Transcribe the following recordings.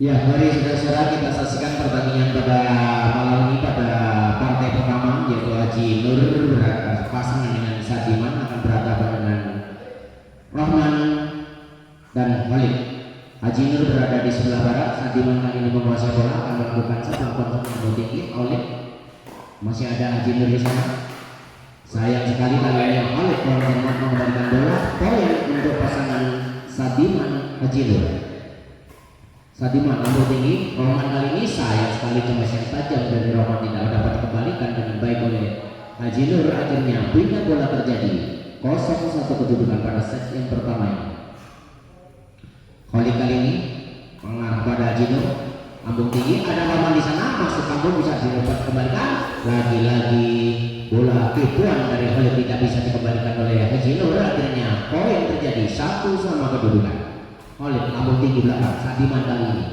Ya, mari saudara-saudara kita saksikan pertandingan pada malam ini pada partai pertama yaitu Haji Nur pasangan dengan Sadiman akan berhadapan dengan Rahman dan Khalid. Haji Nur berada di sebelah barat, Sadiman kali ini menguasai bola akan melakukan satu kontak yang tinggi oleh masih ada Haji Nur di sana. Sayang sekali kali ini Khalid mengembalikan bola, poin untuk pasangan Sadiman Haji Nur. Sadiman ambil tinggi, Roman kali ini sayang sekali cuma yang tajam dari Roman tidak dapat dikembalikan dengan baik oleh Haji Nur. Akhirnya pindah bola terjadi 0-1 kedudukan pada set yang pertama ini. Khalid kali ini mengarah pada Haji Nur, ambung tinggi, ada Roman di sana, masuk ambung bisa didapat kembalikan. Lagi-lagi bola tipuan dari Khalid tidak bisa dikembalikan oleh Haji Nur. Akhirnya poin terjadi 1-1 kedudukan. Khalid ambung tinggi belakang, Sadiman kali ini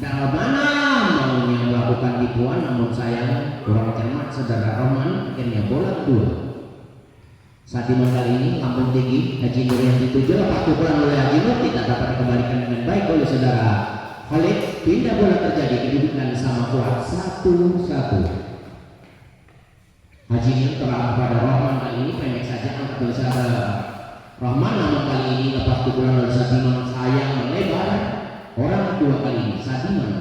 ada mana maunya melakukan tipuan, namun sayang kurang cermat saudara Roman. Akhirnya bola kedua. Sadiman kali ini ambung tinggi, Haji Nur yang dituju, lepas pukulan oleh Haji Nur tidak dapat dikembalikan dengan baik oleh saudara Khalid. Pindah bola terjadi, kedudukan sama kuat 1-1. Haji Nur terarah pada Roman kali ini, pendek saja angkat oleh saudara Rahman, namun kali ini lepas pukulan oleh Sadiman sayang melebar. Orang kedua kali ini Sadiman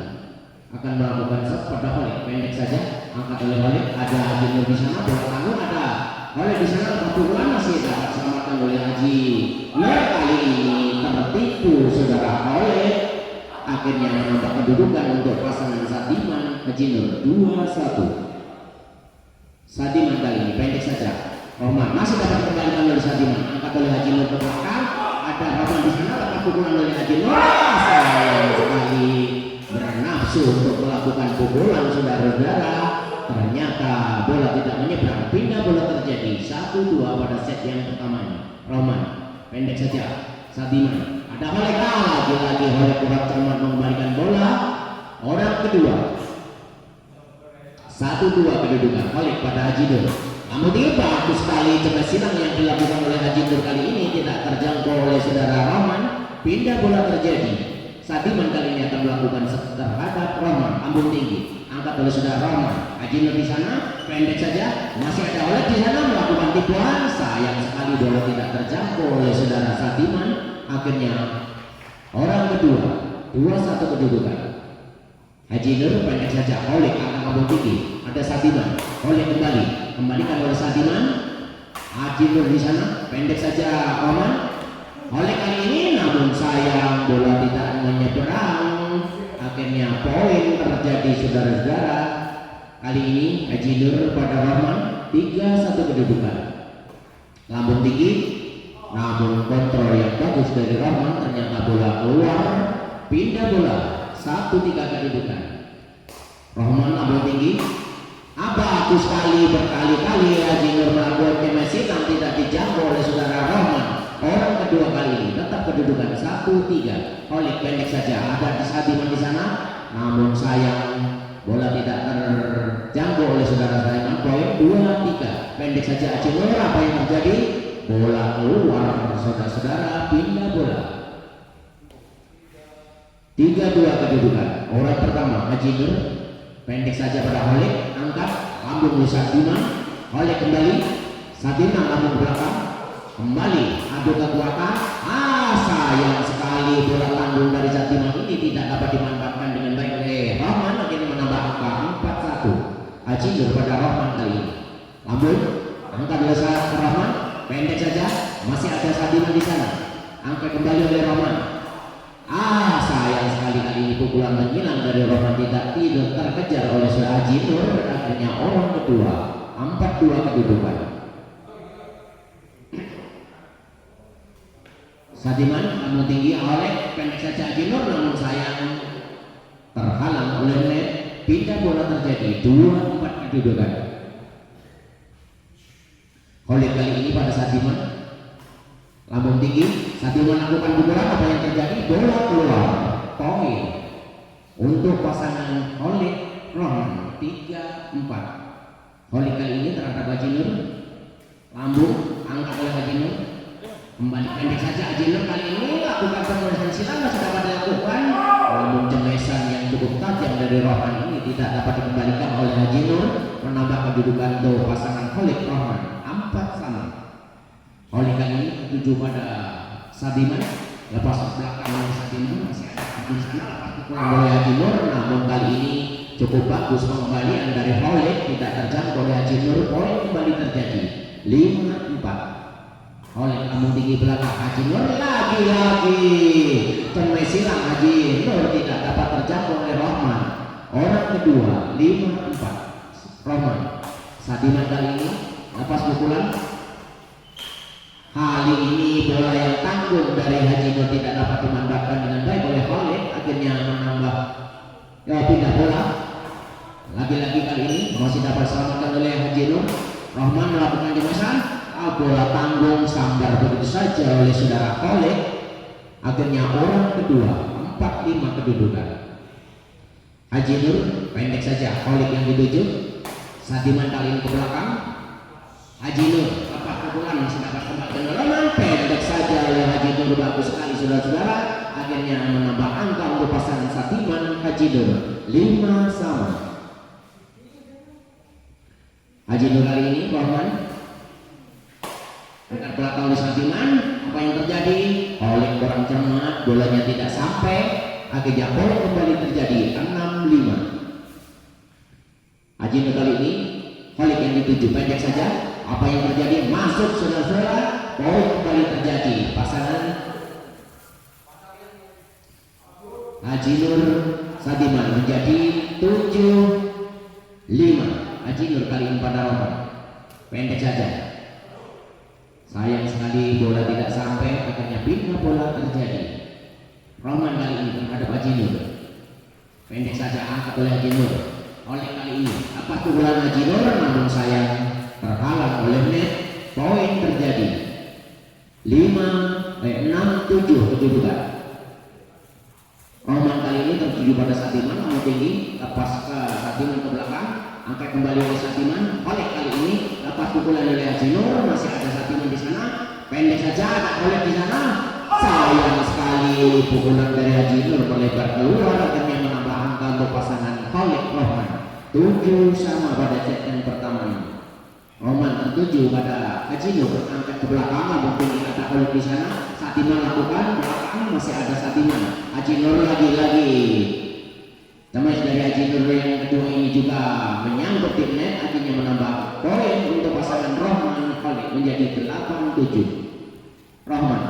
akan melakukan shot pada Khalid, pendek saja angkat oleh Khalid. Ada Haji Nur di sana, bola tanggung ada Khalid di sana, lepas pukulan masih dapat diselamatkan oleh Haji Nur. Kali ini tertipu saudara Khalid, akhirnya menambah kedudukan untuk pasangan Sadiman Haji Nur 2-1. Sadiman kali ini pendek saja, Roman masih dapat dikembalikan oleh Sadiman, angkat oleh Haji Nur ke belakang. Ada Roman di sana, lepas pukulan oleh Haji Nur. Sayang sekali bernafsu untuk melakukan pukulan saudara-saudara, ternyata bola tidak menyeberang. Pindah bola terjadi 1-2 pada set yang pertama ini. Roman pendek saja, Sadiman ada Khalid, lagi-lagi Khalid kurang cermat mengembalikan bola. Orang kedua 1-2 kedudukan. Khalid pada Haji Nur, namun bagus sekali coba silang yang dilakukan oleh Haji Nur kali ini tidak terjangkau oleh saudara Roman. Pindah bola terjadi, Sadiman kali ini akan melakukan terhadap Roman, ambung tinggi angkat oleh saudara Roman. Haji Nur di sana, pendek saja, masih ada Khalid di sana melakukan tipuan. Sayang sekali bola tidak terjangkau oleh saudara Sadiman. Akhirnya orang kedua 2-1 kedudukan. Haji Nur pendek saja, Khalid akan ambung tinggi, ada Sadiman. Khalid kembalikan oleh Sadiman. Haji Nur di sana, pendek saja Roman. Oleh kali ini namun sayang bola tidak menyeberang. Akhirnya poin terjadi saudara-saudara. Kali ini Haji Nur pada Roman 3-1 kedudukan. Lambung tinggi, namun kontrol yang bagus dari Roman, ternyata bola keluar. Pindah bola 1-3 kedudukan. Roman lambung tinggi, bagus sekali berkali-kali Haji Nur melakukan kemesinan tidak dijangkau oleh saudara Roman. Orang kedua kali ini tetap kedudukan 1-3. Khalid pendek saja, ada Sadiman di sana, namun sayang bola tidak terjangkau oleh saudara Sadiman. Poin 2-3. Pendek saja Haji Nur, apa yang terjadi? Bola keluar saudara-saudara, pindah bola 3-2 kedudukan. Orang pertama Haji Nur, pendek saja pada Khalid, angkat lambung oleh Sadiman. Khalid kembali, Sadiman lambung belakang, kembali adu kekuatan. Sayang sekali bola tanggung dari Sadiman ini tidak dapat dimanfaatkan dengan baik oleh Roman. Akhirnya menambah angka 4-1. Haji Nur pada Roman kali ini, lambung angkat oleh Roman, pendek saja, masih ada Sadiman di sana, angkat kembali oleh Roman. Sayang sekali kali ini pukulan menghilang dari Roman tidak terkejar oleh Haji Nur. Akhirnya orang kedua 4-2 kedudukan. Sadiman namun tinggi oleh pendek saja Haji Nur, namun sayang terhalang oleh net. Pindah bola terjadi 2-4 kedudukan. Khalid kali ini pada Sadiman, lambung tinggi, Sadiman melakukan pukulan. Apa yang terjadi? Bola keluar. Poin untuk pasangan Khalid Roman 3-4. Khalid kali ini terhadap Haji Nur, lambung angkat oleh Haji Nur, kembali pendek saja Haji Nur kali ini lakukan penulisan silang masih dapat dilakukan. Lambung cukup tajam dari Rohman ini tidak dapat dikembalikan oleh Haji Nur, menambah kedudukan untuk pasangan Khalid Rohman 4 sama. Oleh kali ini tertuju pada Sadiman, lepas ke belakang oleh Sadiman masih ada di sana, lepas pukulan oleh Haji Nur, namun kali ini cukup bagus pengembalian dari Khalid, tidak terjangkau oleh Haji Nur, poin kembali terjadi 5-4. Oleh kamu tinggi belakang Haji Nur, lagi-lagi temui silang Haji Nur tidak dapat terjangkau oleh Rohman. Orang kedua 5-4 Rohman. Sadiman kali ini lepas pukulan, kali ini bola yang tanggung dari Haji Nur tidak dapat dimantapkan dengan baik oleh Khalid, akhirnya menambah pindah bola. Lagi-lagi kali ini masih dapat diselamatkan oleh Haji Nur. Rohman melakukan jemasan, bola tanggung sambar begitu saja oleh saudara Khalid. Akhirnya orang kedua 4-5 kedudukan. Haji Nur pendek saja, Khalid yang dituju. Sadiman kali ini ke belakang. Haji Nur lepas pukulan masih dapat kembali Rohman, pendek saja oleh Haji Nur, bagus sekali saudara-saudara. Akhirnya menambah angka untuk pasangan Sadiman Haji Nur 5 sama. Haji Nur kali ini Rohman dekat belakang oleh Sadiman, apa yang terjadi? Oleh kurang cermat, bolanya tidak sampai, akhirnya bola kembali terjadi 6-5. Haji Nur kali ini Khalid yang dituju, pendek saja, apa yang terjadi? Masuk saudara-saudara, poin kembali terjadi, pasangan Haji Nur Sadiman menjadi 7-5. Haji Nur kali ini pada Rohman, pendek saja, sayang sekali bola tidak sampai, akhirnya pindah bola terjadi. Rohman kali ini terhadap Haji Nur, pendek saja angkat oleh Haji Nur. Oleh kali ini apa pukulan Haji Nur, namun sayang terhalang oleh net, poin terjadi 6-7 kedudukan. Rohman kali ini tertuju pada Sadiman, namun tinggi, lepas ke Sadiman ke belakang, angkat kembali oleh Sadiman. Oleh kali ini lepas pukulan oleh Haji Nur, masih ada Sadiman di sana, pendek saja ada oleh di sana, sayang sekali pukulan dari Haji Nur melebar keluar, akhirnya menambah angka untuk pasangan Khalid Rohman 7 sama pada set yang pertama ini. Rohman tertuju pada Haji Nur, angkat ke belakang, namun tinggi ada oleh di sana, Sadiman lakukan belakang, masih ada Sadiman. Haji Nur lagi-lagi teman dari Haji Nur yang kedua ini juga menyangkut di net, akhirnya menambah poin untuk pasangan Rohman Khalid menjadi 8-7. Rohman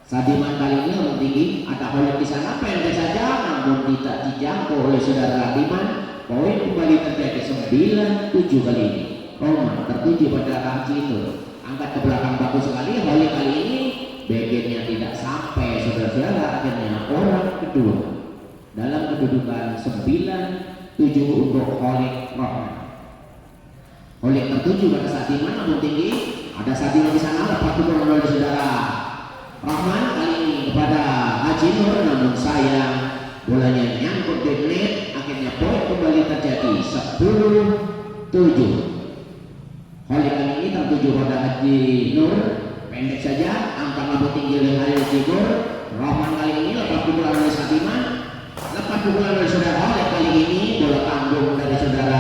Sadiman kali ini yang tinggi, ada Khalid di sana, pendek saja, namun tidak dijangkau oleh saudara Sadiman. Poin kembali terjadi 9-7 kali ini. Rohman tertuju pada Haji Nur, angkat ke belakang bagus sekali. Khalid kali ini bagiannya tidak sampai saudara-saudara, akhirnya orang kedua dalam kedudukan 9-7 untuk Khalid Rohman. Khalid tertuju pada Sadiman, namun tinggi, ada Sadiman di sana, lepas pukulan oleh saudara Rohman kali ini kepada Haji Nur, namun sayang bolanya nyangkut di net, akhirnya poin kembali terjadi 10-7. Khalid kali ini tertuju pada Haji Nur, pendek saja, angkat lampu tinggi oleh Haji Nur. Rohman kali ini lepas pukulan oleh Sadiman, lepas pukulan oleh saudara Khalid kali ini, bola tanggung dari saudara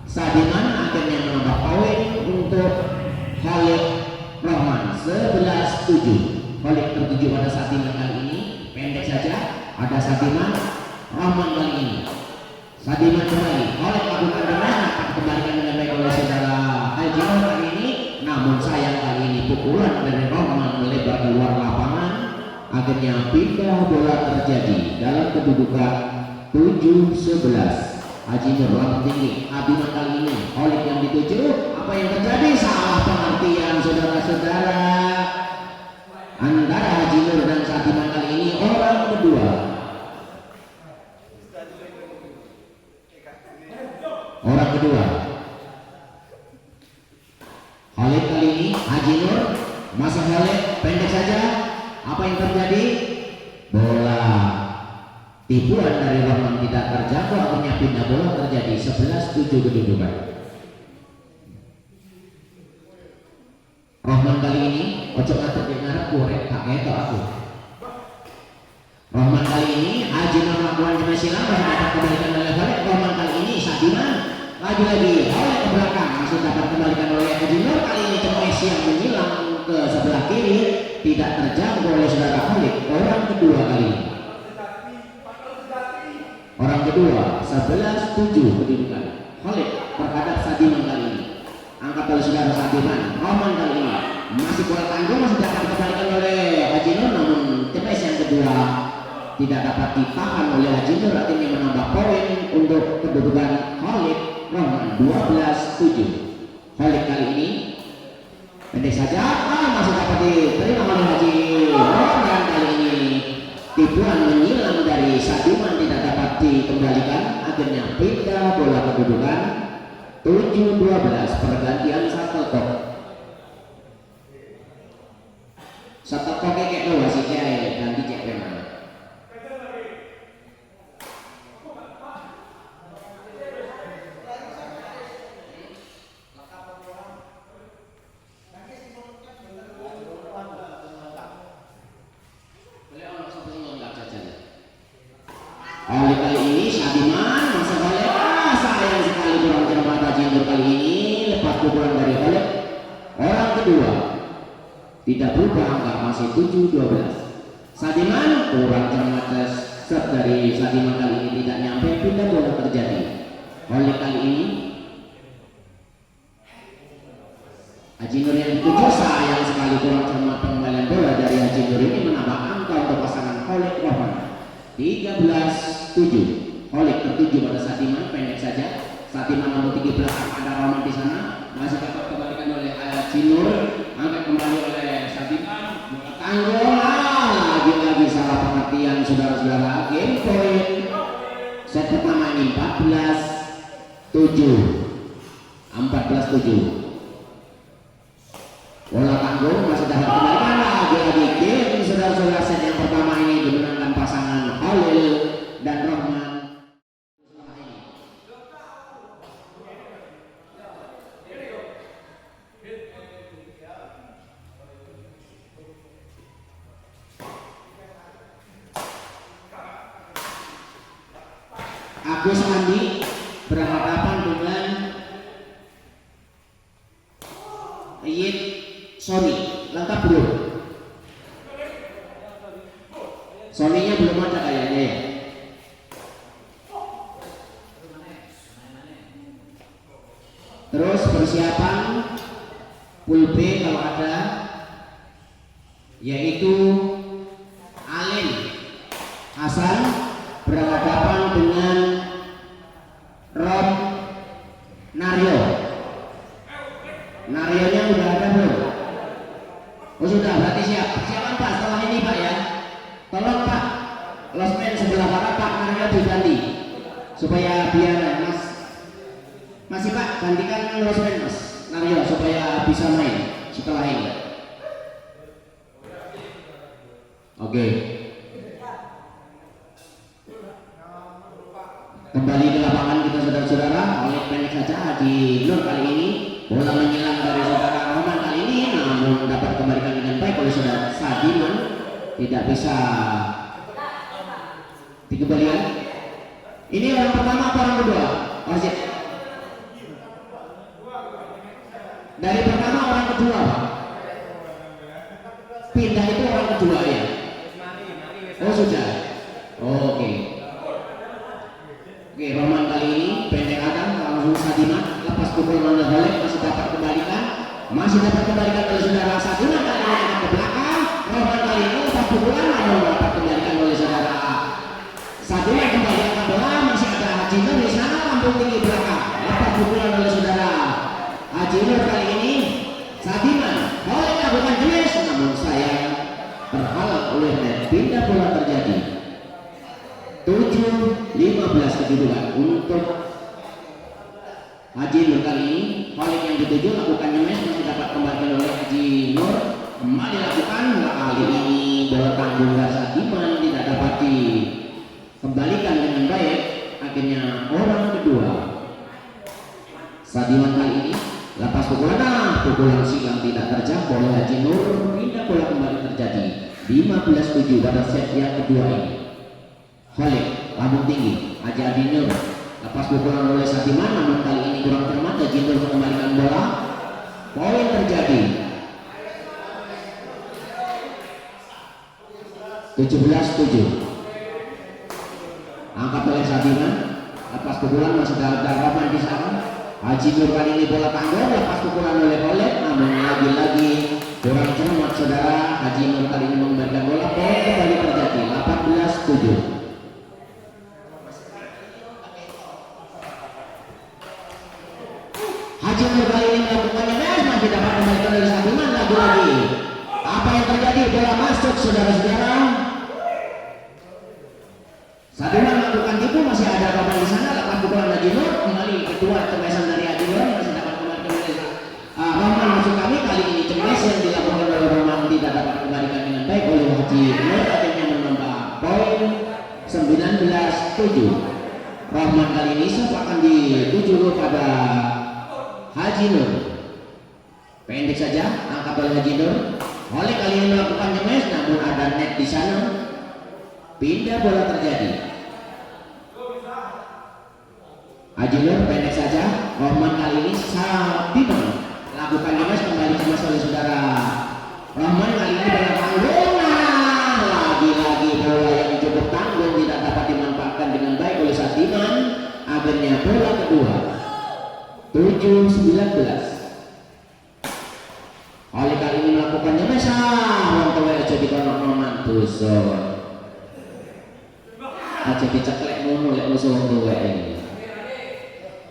Sadiman, akhirnya menambah poin untuk Khalid Rohman 11-7. Khalid tertuju pada Sadiman kali ini, pendek saja, ada Sadiman. Rohman kali ini, Sadiman kembali, Khalid lakukan dengan kembalikan dengan baik oleh saudara Haji Nur kali ini, namun sayang kali ini pukulan dari Rohman melebar keluar lapangan, akhirnya pindah bola terjadi dalam kedudukan 7-11. Haji Nur langsung tinggi, Sadiman kali ini Khalid yang dituju, apa yang terjadi? Salah pengertian saudara-saudara antara Haji Nur dan Sadiman kali ini. Orang kedua, orang kedua Khalid kali ini, Haji Nur masa Khalid, pendek saja, apa yang terjadi? Bola tipuan dari Rohman tidak terjangkau, akhirnya pindah bola terjadi 11-7 kedudukan. Rohman kali ini ojo ngatur di ngarep korek kakek atau aku. Rohman kali ini Haji Nur melakukan jemaah silang masih dapat kembalikan oleh Khalid Rahman. Kali ini Sadiman lagi oleh ke belakang masih dapat kembalikan oleh Haji Nur. Kali ini Cemes yang menyilang ke sebelah kiri tidak terjangkau oleh saudara Khalid. Orang kedua kali ini. Orang kedua 11-7 kedudukan. Khalid terhadap Sadiman kali ini. Angkat oleh saudara Sadiman. Rahman kali ini masih kurang tanggung, masih dapat dikembalikan oleh Haji Nur, namun Cemes yang kedua tidak dapat ditahan oleh Haji Nur, artinya menambah poin untuk kedudukan Khalid Rahman 12-7. Khalid kali ini pendek saja, masih dapat diterima oleh Haji Rahman. Kali ini tipuan menyilang dari Sadiman tidak dapat dikembalikan, akhirnya pindah bola kedudukan 7-12. Pergantian shuttlecock. Shuttlecock kayak lo sih kayak ganti cek memang. Oleh kali ini Sadiman masa balik, sayang sekali kurang cermat Haji Nur kali ini lepas pukulan dari Khalid. Orang kedua tidak berubah angka, masih 7-12. Sadiman kurang cermat, set dari Sadiman kali ini tidak nyampe, pindah bola terjadi. Oleh kali ini Haji Nur yang ketujuh, sayang sekali kurang cermat pengembalian bola dari Haji Nur ini menambah angka untuk pasangan Khalid Rahman 13-7. Khalid tertuju pada Sadiman, pendek saja. Sadiman nomor 13 ada Rahman di sana, masih dapat kembalikan oleh Haji Nur, angkat kembali oleh Sadiman, bola tanggung, lagi-lagi salah pengertian saudara-saudara. Game point set pertama ini 14-7. Bola tanggung masih dapat kembalikan, lagi-lagi game saudara-saudara. Set yang pertama ini dimenangkan pasangan Khalil dan Rahman. Agus Andi berhadapan dengan Yit Sony. Lengkap belum? Sony-nya belum ada kayaknya ya. Terus persiapan pool B kalau ada, yaitu Alin Hasan berhadapan dengan Rob Naryo. Naryonya udah ada belum? Oh sudah, berarti siap. Siapkan Pak setelah ini Pak ya. Tolong Pak, losmen sebelah barat Pak Naryo diganti supaya biar Mas masih Pak, gantikan losmen Mas Naryo supaya bisa main setelah ini. Oke. Kembali ke lapangan kita saudara-saudara. Oleh pendek saja Haji Nur kali ini, bola menyilang dari saudara Rahman kali ini, namun dapat kembalikan dengan baik oleh saudara Sadiman, tidak bisa dikembalikan. Ini orang pertama atau orang kedua? Wasit. Dari pertama orang kedua Pak. Pindah itu orang kedua ya. Oh sudah. Oke. Oke, Rahman kali ini pendek adam langsung Sadiman, lepas pukul oleh Khalid, masih dapat kembalikan oleh saudara Sadiman kali ini ke belakang. Rahman kali ini lepas pukulan namun dapat kembalikan oleh saudara Sadiman, kembalikan bola, masih ada Haji Nur di sana, lambung tinggi belakang, lepas pukulan oleh saudara Haji Nur kali ini. Sadiman Khalid lakukan jenis, namun sayang terhalang oleh net, pindah bola terjadi. 7-15 kedudukan untuk Haji Nur kali ini. Khalid yang dituju lakukan nyemes, masih dapat kembalikan oleh Haji Nur, kembali lakukan. Kali ini bola tanggung Sadiman tidak dapat dikembalikan dengan baik, akhirnya orang kedua Sadiman kali ini lepas pukulan, pukulan silang tidak terjangkau oleh Haji Nur, pindah bola kembali terjadi. 15-7 pada set yang kedua ini. Khalid lambung tinggi. Haji Adi Nur lepas pukulan oleh Sadiman, namun kali ini kurang cermat. Haji Nur mengembalikan bola. Poin terjadi 17-7. Angkat oleh Sadiman, lepas pukulan masih ada Rahman di sana. Haji Nur kali ini bola tanggung, lepas pukulan oleh Oleh, namun lagi-lagi kurang cermat saudara. Haji Nur kali ini mengembalikan bola. Poin kembali terjadi 18-7. Haji Nur kali ini melakukannya, masih dapat kembalikan dari Sadiman. Lagi-lagi apa yang terjadi? Bola masuk saudara-saudara. Sadiman melakukan tipu, masih ada korban di sana. Lepas pukulan Haji Nur, kembali kedua cemesan dari Haji Nur, masih dapat kembalikan dari Rahman. Masuk kami kali ini cemes yang dilakukan oleh Rahman tidak dapat kembalikan dengan baik oleh Haji Nur, akhirnya menambah poin 19-7. Rahman kali ini akan dituju pada Haji Nur. Pendek saja angkat oleh Haji Nur. Oleh kali ini melakukan cemes, namun ada net di sana. Pindah bola terjadi. Haji Nur pendek saja. Rahman kali ini Sadiman lakukan cemes, kembali cemas oleh saudara. Rahman kali ini bola tanggung. Lagi-lagi bola yang cukup tanggung tidak dapat dimanfaatkan dengan baik oleh Sadiman. Akhirnya bola kedua 7-19. Oleh kali ini melakukan cemes. Wong jadi kono mantuso. Aja diceklek ngono lek musuh wong tuwek ini.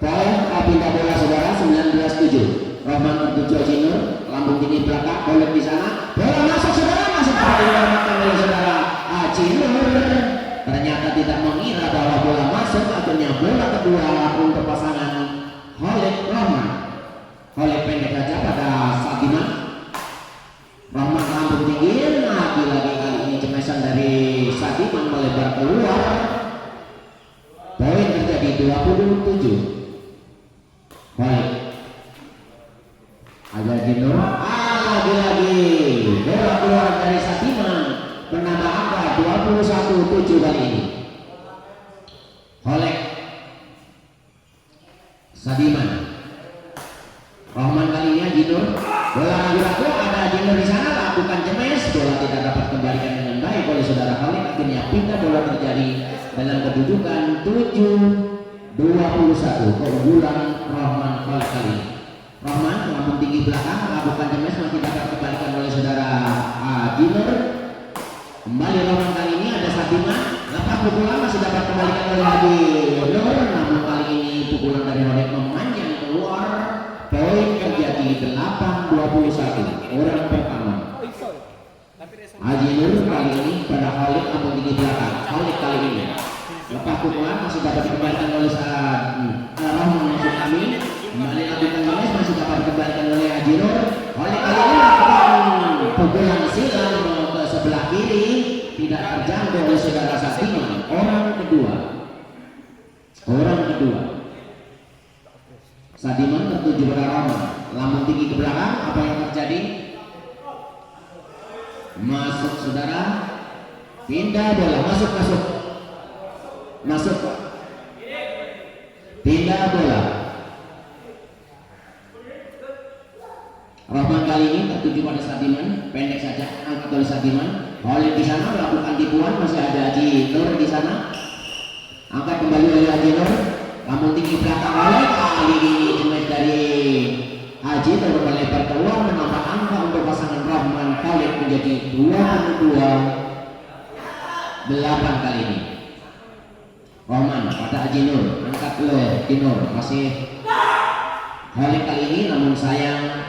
Poin pindah bola saudara 19-7. Rahman tertuju Haji Nur, lambung tinggi belakang, Oleh di sana. Bola masuk saudara, masih dapat diselamatkan oleh saudara Haji Nur. Ternyata tidak mengira bahwa bola masuk, akhirnya bola kedua untuk pasangan Oleh Rahman. Oleh pendek saja pada Sadiman. Rahman lambung tinggi, lagi-lagi kali ini cemesan dari Sadiman melebar keluar. Poin terjadi 27. Baik. Haji Nur, lagi-lagi bola keluar dari Sadiman, menambah angka 21-7 kali ini. Oleh Sadiman. Rahman kali ini Haji Nur. Bola ragu-ragu, ada Haji Nur di sana, lakukan cemes, bola tidak dapat kembalikan dengan baik oleh saudara Khalid. Akhirnya pindah bola terjadi dalam kedudukan 7-21, keunggulan Rahman Khalid kali ini. Rahman lambung tinggi belakang, lakukan cemes, masih dapat kembalikan oleh saudara Haji Nur. Kembali Rahman kali ini ada Sadiman, lepas pukulan masih dapat kembalikan oleh Haji Nur, namun kali ini pukulan dari Oleh memanjang keluar. Poin terjadi 8-21, orang pertama. Haji Nur kali ini pada Khalid lambung tinggi belakang. Khalid kali ini lepas pukulan masih dapat dikembalikan oleh Rahman. Masuk kami kembali lakukan cemes, masih dapat dikembalikan oleh Haji Nur. Khalid kali ini lakukan pukulan silang ke sebelah kiri, tidak terjangkau oleh saudara Sadiman. Orang kedua Sadiman tertuju pada Rahman, lambung tinggi ke belakang. Apa yang terjadi? Masuk saudara, pindah bola, masuk, pindah bola. Rahman kali ini tertuju pada Sadiman, pendek saja, angkat oleh Sadiman. Oleh di sana melakukan tipuan, masih ada Haji Nur di sana. Angkat kembali oleh Haji Nur, lambung tinggi belakang. Oleh kali ini cemes dari Haji Nur melebar keluar, menambah angka untuk pasangan Rahman Khalid menjadi 22-8 kali ini. Rahman pada Haji Nur, angkat oleh Haji Nur, masih Khalid kali ini, namun sayang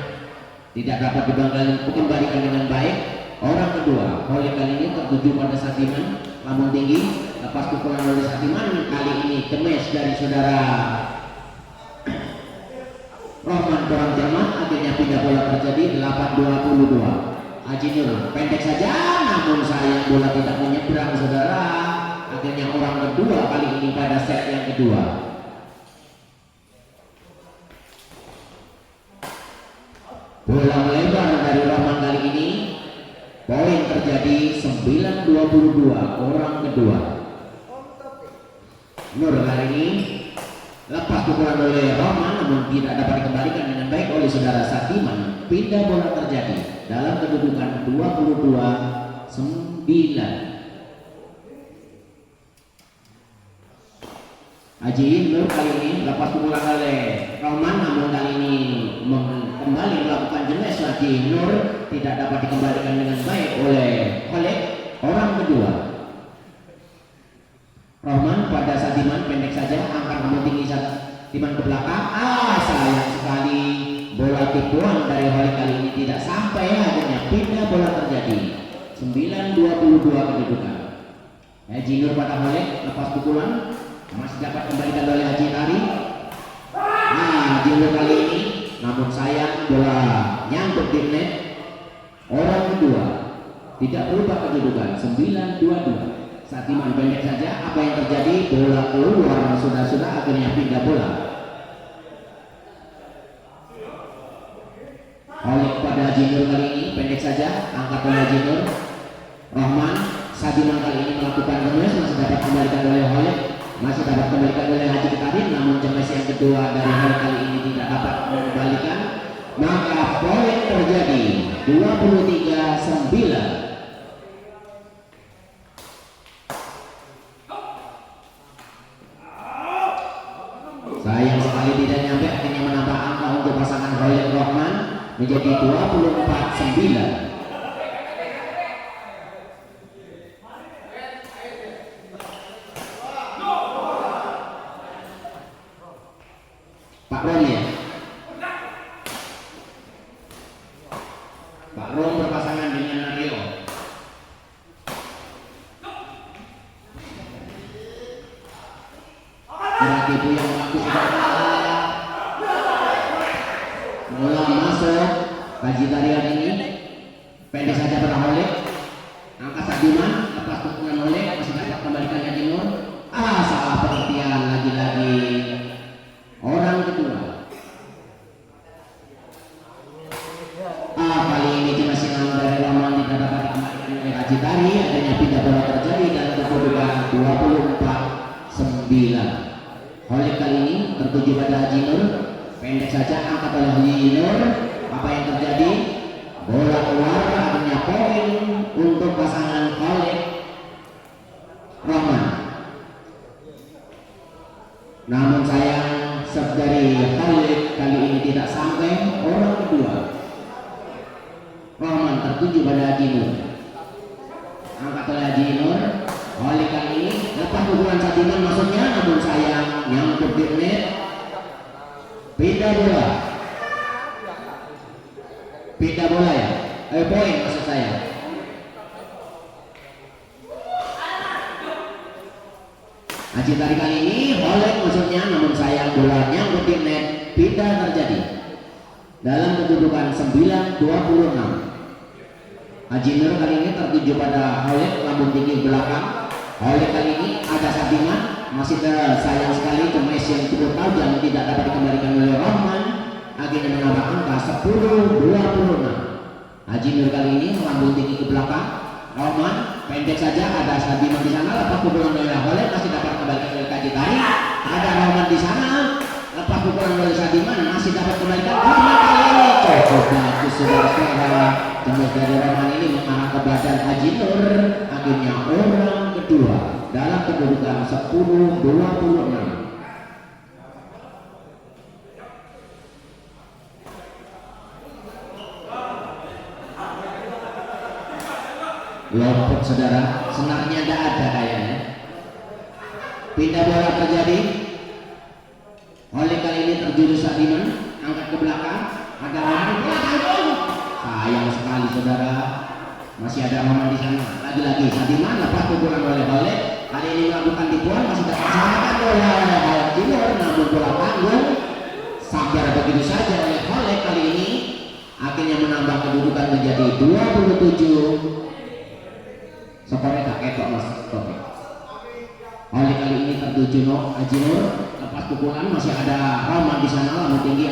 tidak dapat dikembalikan dengan baik. Orang kedua Khalid kali ini tertuju pada Sadiman, lambung tinggi, lepas pukulan oleh Sadiman. Kali ini cemes dari saudara Rahman kurang cermat, akhirnya pindah bola terjadi 8-22. Haji Nur pendek saja, namun sayang bola tidak menyeberang saudara. Akhirnya orang kedua kali ini pada set yang kedua. Bola melebar dari Rahman kali ini. Poin terjadi 9-22, orang kedua. Nur kali ini lepas pukulan oleh Roman namun tidak dapat dikembalikan dengan baik oleh saudara Sadiman. Pindah bola terjadi dalam kedudukan 22-9. Haji Nur kali ini lepas pukulan oleh Roman namun kali ini kembali melakukan jenis. Haji Nur tidak dapat dikembalikan dengan baik oleh Khalid. Orang kedua Roman pada Sadiman, pendek saja, angkat rambut tinggi Sadiman ke belakang. Sayang sekali bola tipuan dari Khalid kali ini tidak sampai, akhirnya pindah bola terjadi. 9-22 kedudukan. Haji Nur pada Khalid, lepas pukulan masih dapat kembalikan oleh Haji Tari. Haji Nur kali ini namun sayang bola nyangkut di net. Orang kedua tidak berubah kedudukan 9-22. Sadiman pendek saja, apa yang terjadi? Bola keluar, sudah akhirnya pindah bola. Oleh pada Haji Nur kali ini pendek saja, angkat oleh Haji Nur. Rahman, Sadiman kali ini melakukan remes, masih dapat kembalikan oleh Khalid, masih dapat kembalikan oleh Haji Ketarin, namun cemes yang kedua dari Khalid kali ini tidak dapat mengembalikan. Maka poin terjadi 23-9. Sayang sekali tidak nyampe, akhirnya menambah angka untuk pasangan Khalid Rahman menjadi 24-9. Pak Rom ya? Pak Rom berpasangan dengan Rio. Berat itu yang melakukan bola masuk. Haji Tarian ini pendek saja pada Khalid. Angkat Sadiman, lepas pukulan oleh masih dapat kembalikan Haji Nur. Salah pengertian lagi-lagi. Orang kedua. Kali ini cuma silang dari Roman tidak dapat dikembalikan oleh Haji Tari, akhirnya pindah bola terjadi dalam kedudukan 24-9. Khalid kali ini tertuju pada Haji Nur, pendek saja, angkat oleh Haji Nur. Apa yang terjadi? Bola keluar, akhirnya poin untuk pasangan Khalid Rahman. Namun sayang serve dari Khalid kali ini tidak sampai. Orang kedua Rahman tertuju pada Haji Nur, angkat oleh Haji Nur. Khalid kali ini lepas pukulan Sadiman maksudnya, namun sayang nyangkut di net. Pindah bola ya, poin maksud saya. Haji Tari kali ini Khalid maksudnya, namun sayang bola nyangkut di net. Pindah terjadi dalam kedudukan 9-26. Haji Nur kali ini tertuju pada Khalid, lambung tinggi belakang. Khalid kali ini ada Sadiman, masih sayang sekali kemes yang cukup tajam tidak dapat dikembalikan oleh Rahman, akhirnya menambah angka 10-26. Haji Nur kali ini melambung tinggi ke belakang. Rahman pendek saja, ada Sadiman di sana, lepas pukulan oleh Khalid masih dapat kembalikan oleh Haji Tari. Ada Rahman di sana, lepas pukulan oleh Sadiman masih dapat kembalikan. Kali ini cukup bagus saudara-saudara. Tembus dari Rahman ini mengarah ke badan Haji Nur, akhirnya orang kedua dalam kedudukan 10-26. Lompot saudara, senarnya tidak ada kayaknya. Pindah bola terjadi. Oleh kali ini terjurus Sadiman, angkat ke belakang. Ada Rahman di belakang. Sayang sekali saudara, masih ada Rahman di sana. Lagi-lagi Sadiman lepas pukulan oleh Khalid. Kali ini melakukan tipuan, masih dapat diselamatkan oleh Haji Nur, namun bola tanggung sabar begitu saja oleh Khalid kali ini. Akhirnya menambah kedudukan menjadi 27. Skornya tak ketok mas, Oleh kali ini tertuju Haji Nur, lepas pukulan masih ada Rahman di sana, lambung tinggi.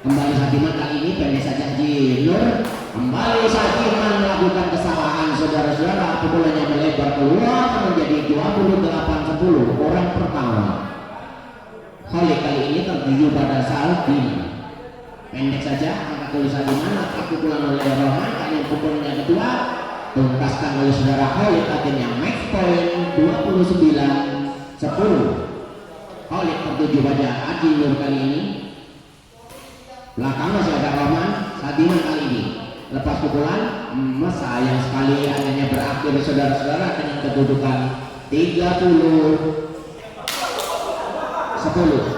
Kembali Sadiman kali ini pendek saja Haji Nur, Kembali Sadiman melakukan kesalahan saudara-saudara, pukulannya melebar keluar menjadi 28-10 orang pertama. Khalid kali ini tertuju pada Sadiman. Pendek saja angkat tulisan di mana pukulan oleh Roman, kali pukulannya kedua tuntaskan oleh saudara Khalid, akhirnya match point 29-10. Khalid tertuju pada Haji Nur kali ini. Belakang masih ada Roman. Sadiman kali ini lepas pukulan, sayang sekali akhirnya berakhir saudara-saudara dengan kedudukan 30-10.